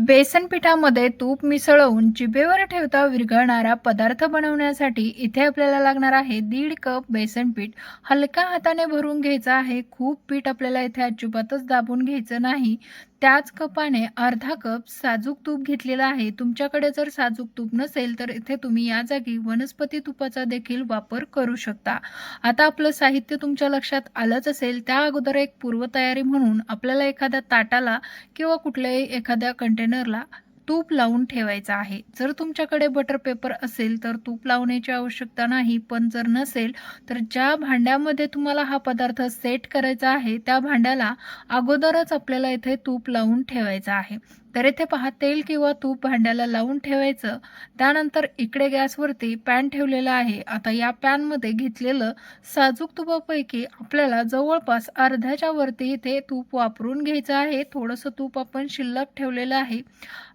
बेसन पिठामध्ये तूप मिसळून जिभेवर ठेवता विरघळणारा पदार्थ बनवण्यासाठी इथे आपल्याला लागणार आहे 1.5 कप बेसन पीठ. हलक्या हाताने भरून घ्यायचं आहे. खूप पीठ आपल्याला इथे अजिबातच दाबून घ्यायचं नाही. त्याच कपाने अर्धा कप साजूक तूप घेतलेलं आहे. तुमच्याकडे जर साजूक तूप नसेल तर इथे तुम्ही या जागी वनस्पती तुपाचा देखील वापर करू शकता. आता आपलं साहित्य तुमच्या लक्षात आलंच असेल. त्या अगोदर एक पूर्वतयारी म्हणून आपल्याला एखाद्या ताटाला किंवा कुठल्याही एखाद्या कंटेनरला तूप लावून ठेवायचं आहे. जर तुमच्याकडे बटर पेपर असेल तर तूप लावण्याची आवश्यकता नाही, पण जर नसेल तर ज्या भांड्यामध्ये तुम्हाला हा पदार्थ सेट करायचा आहे त्या भांड्याला अगोदरच आपल्याला इथे तूप लावून ठेवायचं आहे. तर इथे पहा, तेल किंवा तूप भांड्याला लावून ठेवायचं. त्यानंतर इकडे गॅसवरती पॅन ठेवलेला आहे. आता या पॅनमध्ये घेतलेलं साजूक तुपापैकी आपल्याला जवळपास अर्ध्याच्या वरती इथे तूप वापरून घ्यायचं आहे. थोडंसं तूप आपण शिल्लक ठेवलेलं आहे.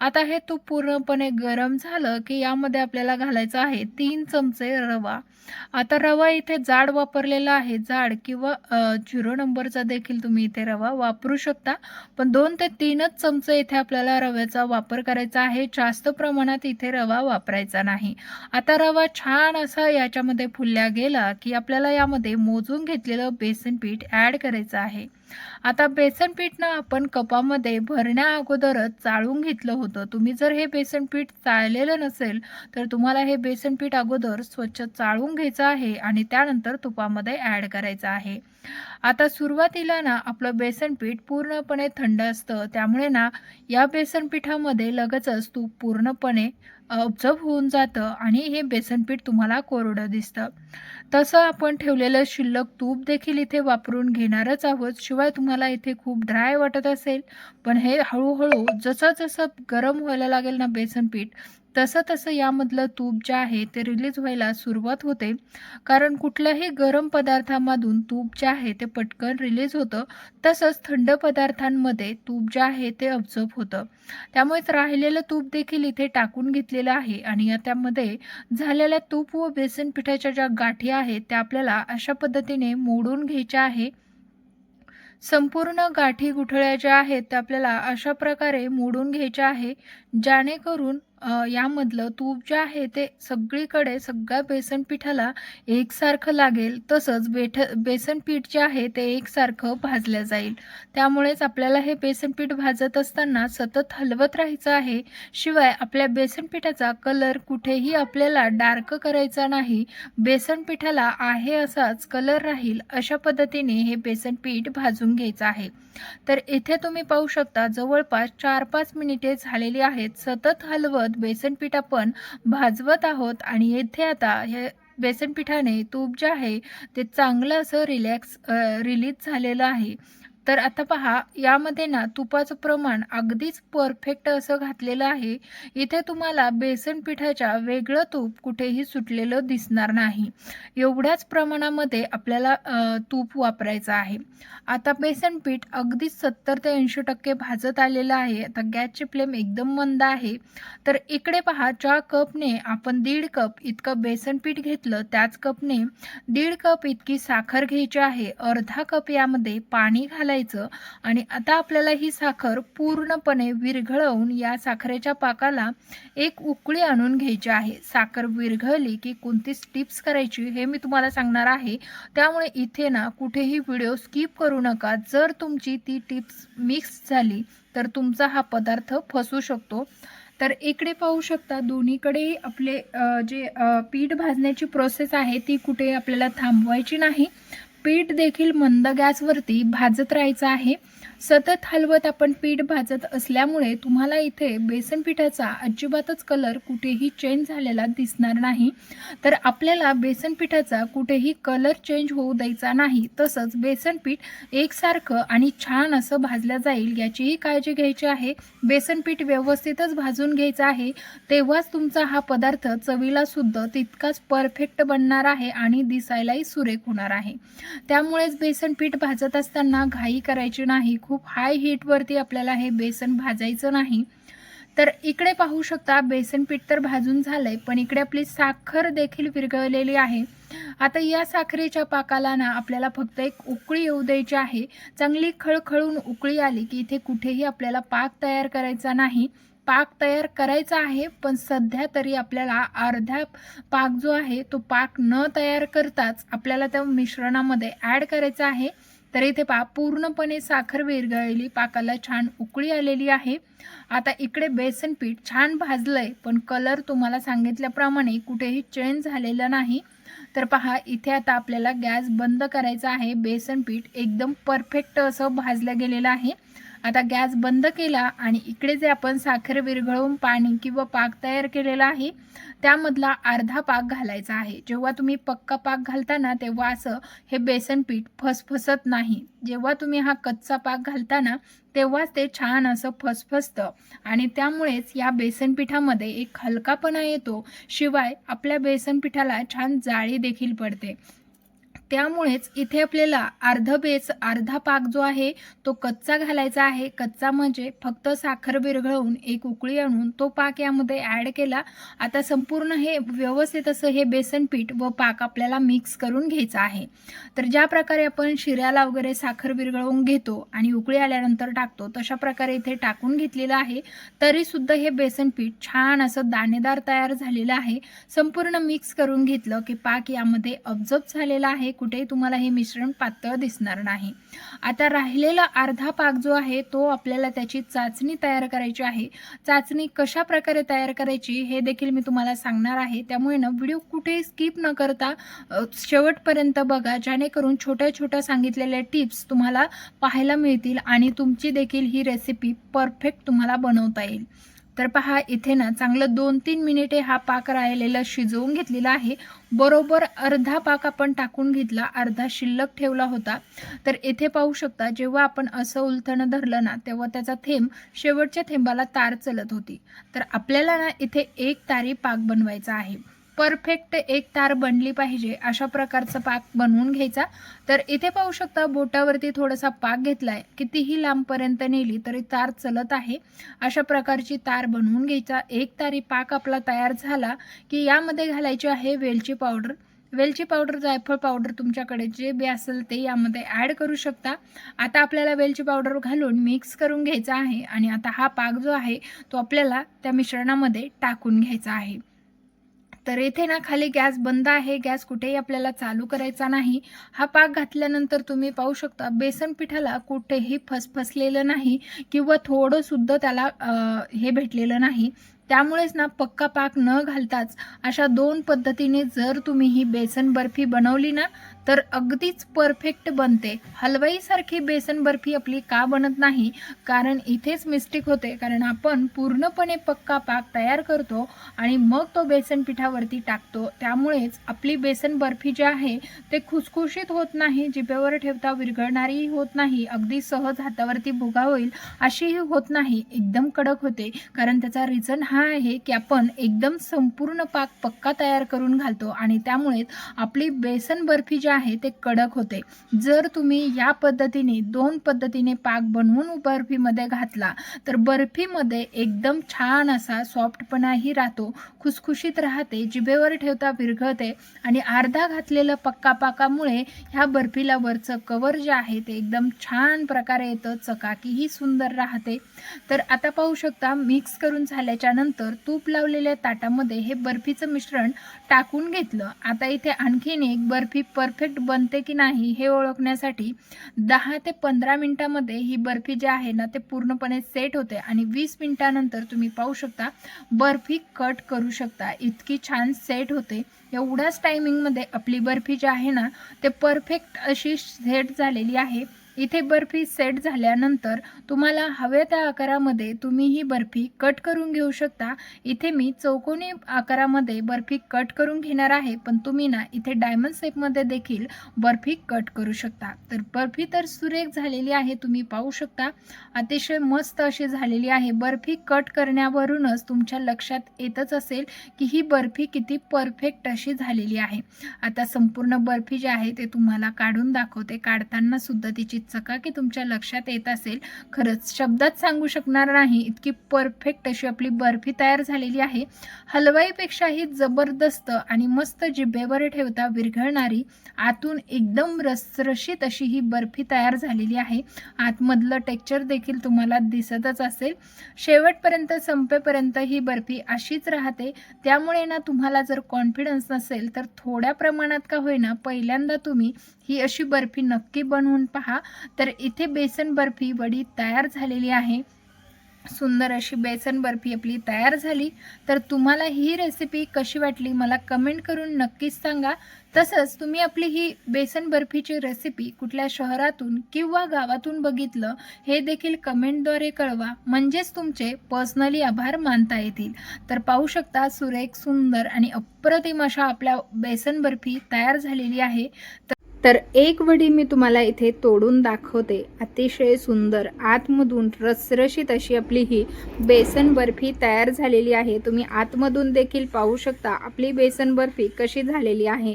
आता हे तूप पूर्णपणे गरम झालं की यामध्ये आपल्याला घालायचं आहे 3 चमचे रवा. आता रवा इथे जाड वापरलेला आहे. जाड किंवा 0 नंबरचा देखील तुम्ही इथे रवा वापरू शकता. पण 2 ते 3च चमचे इथे आपल्याला रव्याचा वापर करायचा आहे. जास्त प्रमाणात इथे रवा वापरायचा नाही. आता रवा छान असा याच्यामध्ये फुलला गेला की आपल्याला यामध्ये मोजून घेतलेलं बेसन पीठ ॲड करायचं आहे. आता बेसन पीठ ना आपण कपामध्ये भरण्या अगोदरच चाळून घेतलं होतं. तुम्ही जर हे बेसन पीठ चाळलेलं नसेल तर तुम्हाला हे बेसन पीठ अगोदर स्वच्छ चाळून घ्यायचं आहे आणि त्यानंतर तुपामध्ये ॲड करायचं आहे. आता सुरुवातीला ना आपलं बेसन पीठ पूर्णपणे थंड असतं, त्यामुळे ना या बेसन पिठामध्ये लगेचच तूप पूर्णपणे ऑब्झर्व्ह होऊन जातं आणि हे बेसन पीठ तुम्हाला कोरडं दिसतं. तसं आपण ठेवलेलं शिल्लक तूप देखील इथे वापरून घेणारच आहोत. शिवाय तुम्हाला इथे खूप ड्राय वाटत असेल, पण हे हळू जसं गरम व्हायला लागेल ना बेसन पीठ, तसं यामधलं तूप जे आहे ते रिलीज व्हायला सुरुवात होते. कारण कुठल्याही गरम पदार्थामधून तूप जे आहे ते पटकन रिलीज होतं. तसंच थंड पदार्थांमध्ये तूप जे आहे ते ऑब्झर्व्ह होतं. त्यामुळेच राहिलेलं तूप देखील इथे टाकून घेतलेलं आहे आणि त्यामध्ये झालेल्या तूप व बेसन पिठाच्या ज्या गाठी आहेत त्या आपल्याला अशा पद्धतीने मोडून घ्यायच्या आहे. संपूर्ण गाठी गुठळ्या ज्या आहेत त्या आपल्याला अशा प्रकारे मोडून घ्यायच्या आहे, जेणेकरून यामधलं तूप जे आहे ते सगळीकडे सगळ्या बेसन पिठाला एकसारखं लागेल. तसंच बेसन पीठ जे आहे ते एकसारखं भाजलं जाईल. त्यामुळेच आपल्याला हे बेसन पीठ भाजत असताना सतत हलवत राहायचं आहे. शिवाय आपल्या बेसन पिठाचा कलर कुठेही आपल्याला डार्क करायचा नाही. बेसन पिठाला आहे असाच कलर राहील अशा पद्धतीने हे बेसन पीठ भाजून घ्यायचं आहे. तर इथे तुम्ही पाहू शकता जवळपास 4-5 मिनिटे झालेली आहेत. सतत हलवत बेसन पीठ आपण भाजवत आहोत आणि येथे आता हे बेसन पिठाने तूप जे आहे ते चांगलं असं रिलीज झालेलं आहे. तर आता पहा, यामध्ये ना तुपाचं प्रमाण अगदीच परफेक्ट असं घातलेलं आहे. इथे तुम्हाला बेसन पिठाच्या वेगळं तूप कुठेही सुटलेलं दिसणार नाही. एवढ्याच प्रमाणामध्ये आपल्याला तूप वापरायचं आहे. आता बेसन पीठ अगदीच 70 ते 80% भाजत आलेलं आहे. आता गॅसची फ्लेम एकदम मंद आहे. तर इकडे पहा, ज्या कपने आपण 1.5 कप इतकं बेसन पीठ घेतलं त्याच कपने 1.5 कप इतकी साखर घ्यायची आहे. अर्धा कप यामध्ये पाणी घालायचं आणि आता आपल्याला ही साखर पूर्णपणे विरघळवून या साखरेच्या पाकाला एक उकळी आणून घ्यायची आहे. साखर विरघळली की कोणती टिप्स करायची हे मी तुम्हाला सांगणार आहे. त्यामुळे इथे ना कुठेही व्हिडिओ स्किप करू नका. जर तुमची ती टिप्स मिक्स झाली तर तुमचा हा पदार्थ फसू शकतो. तर इकडे पाहू शकता दोन्हीकडे आपले पीठ भाजण्याची प्रोसेस आहे ती कुठे आपल्याला थांबवायची नाही. पीठ देखील मंद गॅसवरती भाजत राहायचं आहे. सतत हलवत आपण पीठ भाजत असल्यामुळे तुम्हाला इथे बेसन पिठाचा अजिबातच कलर कुठेही चेंज झालेला दिसणार नाही. तर आपल्याला बेसन पिठाचा कुठेही कलर चेंज होऊ द्यायचा नाही. तसंच बेसन पीठ एकसारखं आणि छान असं भाजलं जाईल याचीही काळजी घ्यायची आहे. बेसन पीठ व्यवस्थितच भाजून घ्यायचं आहे, तेव्हाच तुमचा हा पदार्थ चवीला सुद्धा तितकाच परफेक्ट बनणार आहे आणि दिसायलाही सुरेख होणार आहे. त्यामुळेच बेसन पीठ भाजत असताना घाई करायची नाही. खूप हाय हीटवरती आपल्याला हे बेसन भाजायचं नाही. तर इकडे पाहू शकता बेसन पीठ तर भाजून झालंय, पण इकडे आपली साखर देखील विरघळलेली आहे. आता या साखरेच्या पाकाला ना आपल्याला फक्त एक उकळी येऊ द्यायची आहे. चांगली खळखळून उकळी आली की इथे कुठेही आपल्याला पाक तयार करायचा नाही. पाक तयार करायचा आहे, पण सध्या तरी आपल्याला अर्धा पाक जो आहे तो पाक न तयार करताच आपल्याला त्या मिश्रणामध्ये ॲड करायचा आहे. तर इथे पहा पूर्णपणे साखर विरघळलेली, पाकाला छान उकळी आलेली आहे. आता इकडे बेसन पीठ छान भाजलंय, पण कलर तुम्हाला सांगितल्याप्रमाणे कुठेही चेंज झालेला नाही. तर पहा इथे आता आपल्याला गॅस बंद करायचा आहे. बेसन पीठ एकदम परफेक्ट असं भाजलं गेलेलं आहे. आता गॅस बंद केला आणि इकडे जे आपण साखर विरघळवून पाणी किंवा पाक तयार केलेला आहे त्यामधला अर्धा पाक घालायचा आहे. जेव्हा तुम्ही पक्का पाक घालता ना तेव्हा असं हे बेसन पीठ फसफसत नाही. जेव्हा तुम्ही हा कच्चा पाक घालता ना तेव्हाच ते छान असं फसफसतं आणि त्यामुळेच या बेसन पिठामध्ये एक हलकापणा येतो. शिवाय आपल्या बेसन पिठाला छान जाळी देखील पडते. त्यामुळेच इथे आपल्याला अर्धा पाक जो आहे तो कच्चा घालायचा आहे. कच्चा म्हणजे फक्त साखर विरघळवून एक उकळी आणून तो पाक यामध्ये ॲड केला. आता संपूर्ण हे व्यवस्थित असं हे बेसन पीठ व पाक आपल्याला मिक्स करून घ्यायचं आहे. तर ज्या प्रकारे आपण शिऱ्याला वगैरे साखर विरघळवून घेतो आणि उकळी आल्यानंतर टाकतो तशा प्रकारे इथे टाकून घेतलेलं आहे. तरीसुद्धा हे बेसन पीठ छान असं दाणेदार तयार झालेलं आहे. संपूर्ण मिक्स करून घेतलं की पाक यामध्ये अब्जॉर्ब झालेला आहे. कुठेही तुम्हाला हे मिश्रण पातळ दिसणार नाही. आता राहिलेला अर्धा पाक जो आहे तो आपल्याला त्याची चाचणी तयार करायची आहे. चाचणी कशा प्रकारे तयार करायची हे देखील मी तुम्हाला सांगणार आहे. त्यामुळे ना व्हिडिओ कुठेही स्किप न करता शेवटपर्यंत बघा, जेणेकरून छोट्या छोट्या सांगितलेल्या टिप्स तुम्हाला पाहायला मिळतील आणि तुमची देखील ही रेसिपी परफेक्ट तुम्हाला बनवता येईल. तर पहा इथे ना चांगलं 2-3 मिनिटे हा पाक राहिलेला शिजवून घेतलेला आहे. बरोबर अर्धा पाक आपण टाकून घेतला, अर्धा शिल्लक ठेवला होता. तर इथे पाहू शकता जेव्हा आपण असं उलथणं धरलं ना तेव्हा त्याचा थेंब शेवटच्या थेंबाला तार चलत होती. तर आपल्याला ना इथे एक तारी पाक बनवायचा आहे. परफेक्ट एक तार बनली पाहिजे अशा प्रकारचा पाक बनवून घ्यायचा. तर इथे पाहू शकता बोटावरती थोडासा पाक घेतलाय, कितीही लांबपर्यंत नेली तरी तार चलत आहे. अशा प्रकारची तार बनवून घ्यायचा. एक तारी पाक आपला तयार झाला की यामध्ये घालायची आहे वेलची पावडर. वेलची पावडर, जायफळ पावडर तुमच्याकडे जे बी असेल ते यामध्ये ॲड करू शकता. आता आपल्याला वेलची पावडर घालून मिक्स करून घ्यायचा आहे आणि आता हा पाक जो आहे तो आपल्याला त्या मिश्रणामध्ये टाकून घ्यायचा आहे. तर इथे ना खाली गॅस बंद आहे. गॅस कुठेही आपल्याला चालू करायचा नाही. हा पाक घातल्यानंतर तुम्ही पाहू शकता बेसन पिठाला कुठेही फसफसलेलं नाही किंवा थोडंसुद्धा त्याला हे भेटलेलं नाही. त्यामुळेच ना पक्का पाक न घालताच अशा 2 पद्धतीने जर तुम्ही ही बेसन बर्फी बनवली ना तर अगदीच परफेक्ट बनते. हलवाईसारखी बेसन बर्फी आपली का बनत नाही? कारण इथेच मिस्टेक होते. कारण आपण पूर्णपणे पक्का पाक तयार करतो आणि मग तो बेसन पिठावरती टाकतो. त्यामुळेच आपली बेसन बर्फी जी आहे ते खुसखुशीत होत नाही, जिभेवर ठेवता विरघळणारीही होत नाही, अगदी सहज हातावरती भुगा होईल अशीही होत नाही, एकदम कडक होते. कारण त्याचा रिझन हा आहे की आपण एकदम संपूर्ण पाक पक्का तयार करून घालतो आणि त्यामुळे आपली बेसन बर्फी जी आहे ते कडक होते. जर तुम्ही या पद्धतीने 2 पद्धतीने पाक बनवून बर्फीमध्ये घातला तर बर्फीमध्ये एकदम छान असा सॉफ्टपणाही राहतो, खुसखुशीत राहते, जिभेवर ठेवता विरघळते आणि अर्धा घातलेलं पक्का पाकामुळे ह्या बर्फीला वरचं कवर जे आहे ते एकदम छान प्रकारे येतं, चकाकीही सुंदर राहते. तर आता पाहू शकता मिक्स करून झाल्याच्या नंतर तूप लावलेल्या ताटामध्ये हे बर्फीचं मिश्रण टाकून घेतलं. आता इथे आणखीन एक बर्फी परफेक्ट बनते की नाही हे ओळखण्यासाठी 10 ते 15 मिनिटांमध्ये ही बर्फी जी आहे ना ते पूर्णपणे सेट होते आणि 20 मिनिटानंतर तुम्ही पाहू शकता बर्फी कट करू शकता. इतकी छान सेट होते. एवढ्याच टायमिंगमध्ये आपली बर्फी जी आहे ना ते परफेक्ट अशी सेट झालेली आहे. इथे बर्फी सेट झाल्यानंतर तुम्हाला हव्या त्या आकारामध्ये तुम्ही ही बर्फी कट करून घेऊ शकता. इथे मी चौकोनी आकारामध्ये बर्फी कट करून घेणार आहे, पण तुम्ही ना इथे डायमंड शेपमध्ये देखील बर्फी कट करू शकता. तर बर्फी तर सुरेख झालेली आहे, तुम्ही पाहू शकता अतिशय मस्त अशी झालेली आहे. बर्फी कट करण्यावरूनच तुमच्या लक्षात येतच असेल की ही बर्फी किती परफेक्ट अशी झालेली आहे. आता संपूर्ण बर्फी जी आहे ते तुम्हाला काढून दाखवते. काढताना सुद्धा तिची चकाकी तुमच्या लक्षात येत असेल. खरंच शब्दात सांगू शकणार नाही इतकी परफेक्ट अशी आपली बर्फी तयार झालेली आहे. हलवाईपेक्षाही जबरदस्त आणि मस्त जिभेवर ठेवता विरघळणारी, आतून एकदम रसरशीत अशी ही बर्फी तयार झालेली आहे. आतमधलं टेक्स्चर देखील तुम्हाला दिसतच असेल. शेवटपर्यंत संपेपर्यंत ही बर्फी अशीच राहते. त्यामुळे ना तुम्हाला जर कॉन्फिडन्स नसेल तर थोड्या प्रमाणात का होईना पहिल्यांदा तुम्ही ही अशी बर्फी नक्की बनवून पहा. तर इथे बेसन बर्फी वडी तयार झालेली आहे. सुंदर अशी बेसन बर्फी आपली तयार झाली. तर तुम्हाला ही रेसिपी कशी वाटली मला कमेंट करून नक्कीच सांगा. तसंच तुम्ही आपली ही बेसन बर्फीची रेसिपी कुठल्या शहरातून किंवा गावातून बघितलं हे देखील कमेंटद्वारे कळवा, म्हणजेच तुमचे पर्सनली आभार मानता येतील. तर पाहू शकता सुरेख, सुंदर आणि अप्रतिम अशा आपल्या बेसन बर्फी तयार झालेली आहे. तर एक वडी मी तुम्हाला इथे तोडून दाखवते. अतिशय सुंदर आतमधून रसरशीत अशी आपली ही बेसन बर्फी तयार झालेली आहे. तुम्ही आतमधून देखील पाहू शकता आपली बेसन बर्फी कशी झालेली आहे.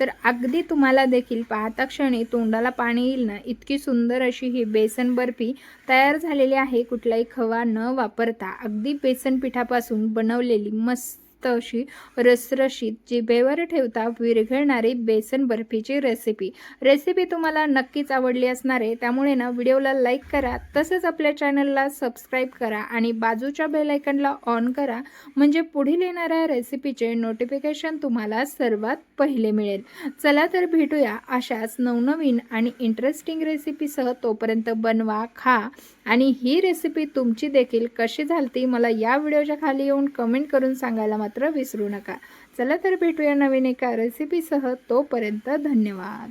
तर अगदी तुम्हाला देखील पाहता क्षणी तोंडाला पाणी येईल ना इतकी सुंदर अशी ही बेसन बर्फी तयार झालेली आहे. कुठलाही खवा न वापरता अगदी बेसन पिठापासून बनवलेली मस्त अशी रसरशीत जिभेवर ठेवता विरघळणारी बेसन बर्फीची रेसिपी तुम्हाला नक्कीच आवडली असणार आहे. त्यामुळे ना व्हिडिओला लाईक करा, तसंच आपल्या चॅनलला सबस्क्राईब करा आणि बाजूच्या बेल आयकॉनला ऑन करा, म्हणजे पुढील येणाऱ्या रेसिपीचे नोटिफिकेशन तुम्हाला सर्वात पहिले मिळेल. चला तर भेटूया अशाच नवनवीन आणि इंटरेस्टिंग रेसिपीसह. तोपर्यंत बनवा, खा आणि ही रेसिपी तुमची देखील कशी झालती मला या व्हिडिओच्या खाली येऊन कमेंट करून सांगायला मात्र विसरू नका. चला तर भेटूया नवीन एका रेसिपीसह. तोपर्यंत धन्यवाद.